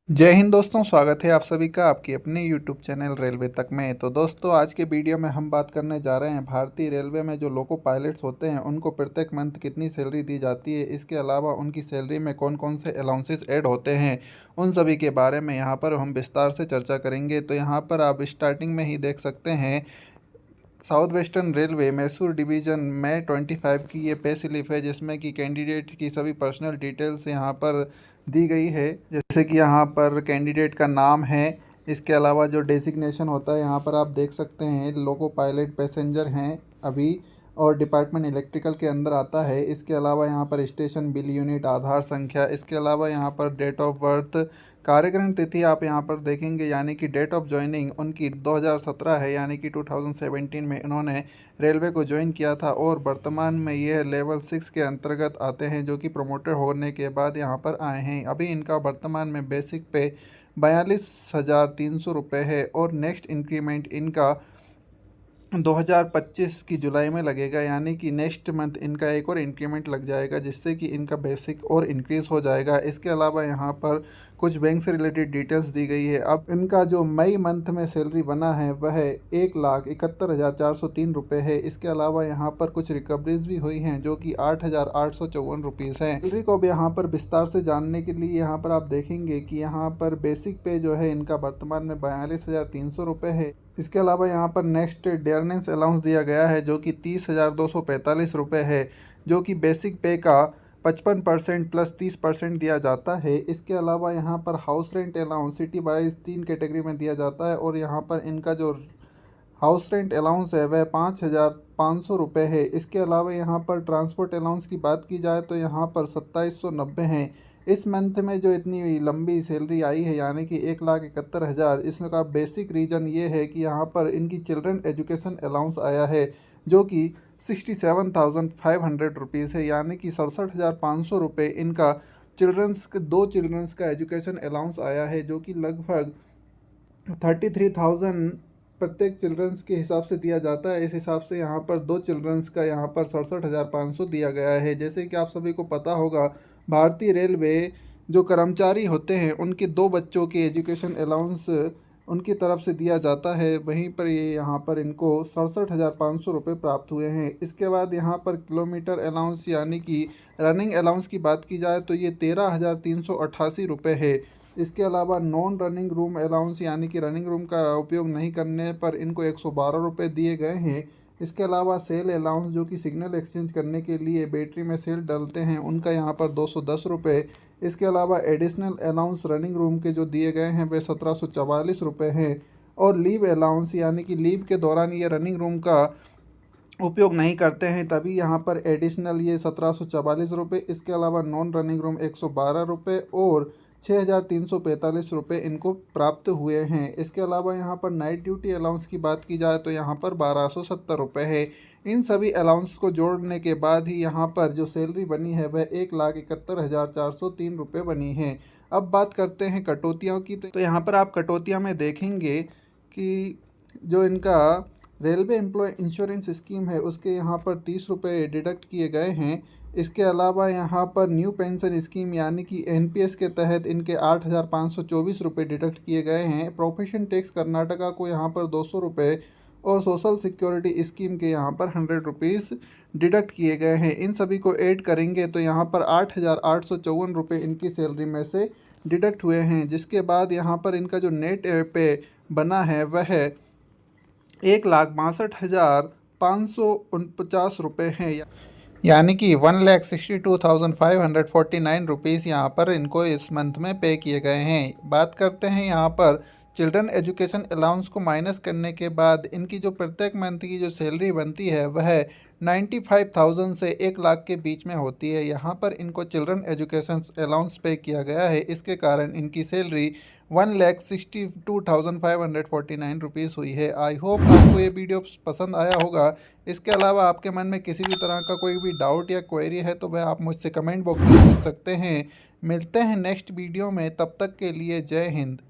जय हिंद दोस्तों, स्वागत है आप सभी का आपकी अपने YouTube चैनल रेलवे तक में। तो दोस्तों, आज के वीडियो में हम बात करने जा रहे हैं भारतीय रेलवे में जो लोको पायलट्स होते हैं उनको प्रत्येक मंथ कितनी सैलरी दी जाती है। इसके अलावा उनकी सैलरी में कौन कौन से अलाउंसेस ऐड होते हैं, उन सभी के बारे में यहाँ पर हम विस्तार से चर्चा करेंगे। तो यहाँ पर आप स्टार्टिंग में ही देख सकते हैं, south western railway Mysore division में 25 की ये पे स्लिप है, जिसमें कि कैंडिडेट की सभी पर्सनल डिटेल्स यहाँ पर दी गई है। जैसे कि यहाँ पर कैंडिडेट का नाम है, इसके अलावा जो डेजिग्नेशन होता है यहाँ पर आप देख सकते हैं, लोको पायलट पैसेंजर हैं अभी, और डिपार्टमेंट इलेक्ट्रिकल के अंदर आता है। इसके अलावा यहाँ पर स्टेशन बिल यूनिट, आधार संख्या, इसके अलावा यहाँ पर डेट ऑफ बर्थ, कार्यक्रम तिथि आप यहाँ पर देखेंगे, यानी कि डेट ऑफ ज्वाइनिंग उनकी 2017 है, यानी कि 2017 में इन्होंने रेलवे को ज्वाइन किया था और वर्तमान में यह लेवल 6 के अंतर्गत आते हैं, जो कि प्रमोटर होने के बाद यहाँ पर आए हैं। अभी इनका वर्तमान में बेसिक पे 42,300 रुपये है और नेक्स्ट इंक्रीमेंट इनका 2025 की जुलाई में लगेगा, यानी कि नेक्स्ट मंथ इनका एक और इंक्रीमेंट लग जाएगा, जिससे कि इनका बेसिक और इंक्रीज़ हो जाएगा। इसके अलावा यहाँ पर कुछ बैंक से रिलेटेड डिटेल्स दी गई है। अब इनका जो मई मंथ में सैलरी बना है वह 1,71,403 रुपये है। इसके अलावा यहाँ पर कुछ रिकवरीज भी हुई हैं, जो कि 8,854 रुपीज़ हैं। सैलरी को अब यहाँ पर विस्तार से जानने के लिए यहाँ पर आप देखेंगे कि यहाँ पर बेसिक पे जो है इनका वर्तमान में 42,300 रुपये है। इसके अलावा यहाँ पर नेक्स्ट डेयरनेस अलाउंस दिया गया है, जो कि 30,245 रुपये है, जो कि बेसिक पे का 55% प्लस 30% दिया जाता है। इसके अलावा यहाँ पर house rent allowance city wise 3 category में दिया जाता है, और यहाँ पर इनका जो हाउस रेंट अलाउंस है वह 5,500 रुपये है। इसके अलावा यहाँ पर ट्रांसपोर्ट अलाउंस की बात की जाए तो यहाँ पर 2790 हैं। इस मंथ में जो इतनी लंबी सैलरी आई है, यानी कि 1,71,000, इसका बेसिक रीज़न ये है कि यहाँ पर इनकी चिल्ड्रन एजुकेशन अलाउंस आया है, जो कि 67,500 रुपीज़ है, यानी कि 67,500 रुपये इनका दो चिल्ड्रंस का एजुकेशन अलाउंस आया है, जो कि लगभग 33,000 प्रत्येक चिल्ड्रंस के हिसाब से दिया जाता है। इस हिसाब से यहाँ पर दो चिल्ड्रंस का यहाँ पर 67,500 दिया गया है। जैसे कि आप सभी को पता होगा, भारतीय रेलवे जो कर्मचारी होते हैं उनके दो बच्चों के एजुकेशन अलाउंस उनकी तरफ से दिया जाता है, वहीं पर ये यहाँ पर इनको 67,500 रुपये प्राप्त हुए हैं। इसके बाद यहाँ पर किलोमीटर अलाउंस यानी कि रनिंग अलाउंस की बात की जाए तो ये 13,388 रुपये है। इसके अलावा नॉन रनिंग रूम अलाउंस यानी कि रनिंग रूम का उपयोग नहीं करने पर इनको 112 रुपये दिए गए हैं। इसके अलावा सेल अलाउंस, जो कि सिग्नल एक्सचेंज करने के लिए बैटरी में सेल डालते हैं, उनका यहाँ पर 210 रुपये। इसके अलावा एडिशनल अलाउंस रनिंग रूम के जो दिए गए हैं वे 1744 रुपये हैं। और लीव अलाउंस यानी कि लीव के दौरान ये रनिंग रूम का उपयोग नहीं करते हैं, तभी यहाँ पर एडिशनल ये 1744 रुपये। इसके अलावा नॉन रनिंग रूम 112 रुपये और 6,345 रुपये इनको प्राप्त हुए हैं। इसके अलावा यहाँ पर नाइट ड्यूटी अलाउंस की बात की जाए तो यहाँ पर 1,270 रुपये है। इन सभी अलाउंस को जोड़ने के बाद ही यहाँ पर जो सैलरी बनी है वह 1,71,403 रुपये बनी है। अब बात करते हैं कटौतियों की, तो यहाँ पर आप कटौतियाँ में देखेंगे कि जो इनका रेलवे एम्प्लॉय इंश्योरेंस स्कीम है उसके यहाँ पर 30 रुपये डिडक्ट किए गए हैं। इसके अलावा यहाँ पर न्यू पेंशन स्कीम यानी कि एनपीएस के तहत इनके 8,524 रुपये डिडक्ट किए गए हैं। प्रोफेशन टैक्स कर्नाटका को यहाँ पर 200 रुपये और सोशल सिक्योरिटी स्कीम के यहाँ पर 100 रुपीज़ डिडक्ट किए गए हैं। इन सभी को ऐड करेंगे तो यहाँ पर 8,854 रुपये इनकी सैलरी में से डिडक्ट हुए हैं, जिसके बाद यहाँ पर इनका जो नेट पे बना है वह 1,62,549 रुपये है, यानी कि 1,62,549 रुपीज़ यहाँ पर इनको इस मंथ में पे किए गए हैं। बात करते हैं यहाँ पर चिल्ड्रन एजुकेशन अलाउंस को माइनस करने के बाद इनकी जो प्रत्येक मंथ की जो सैलरी बनती है वह 95,000 से 1,00,000 के बीच में होती है। यहाँ पर इनको चिल्ड्रन एजुकेशन अलाउंस पे किया गया है, इसके कारण इनकी सैलरी 1,62,549 रुपीज़ हुई है। आई होप आपको ये वीडियो पसंद आया होगा। इसके अलावा आपके मन में किसी भी तरह का कोई भी डाउट या क्वेरी है तो वह आप मुझसे कमेंट बॉक्स में पूछ सकते हैं। मिलते हैं नेक्स्ट वीडियो में, तब तक के लिए जय हिंद।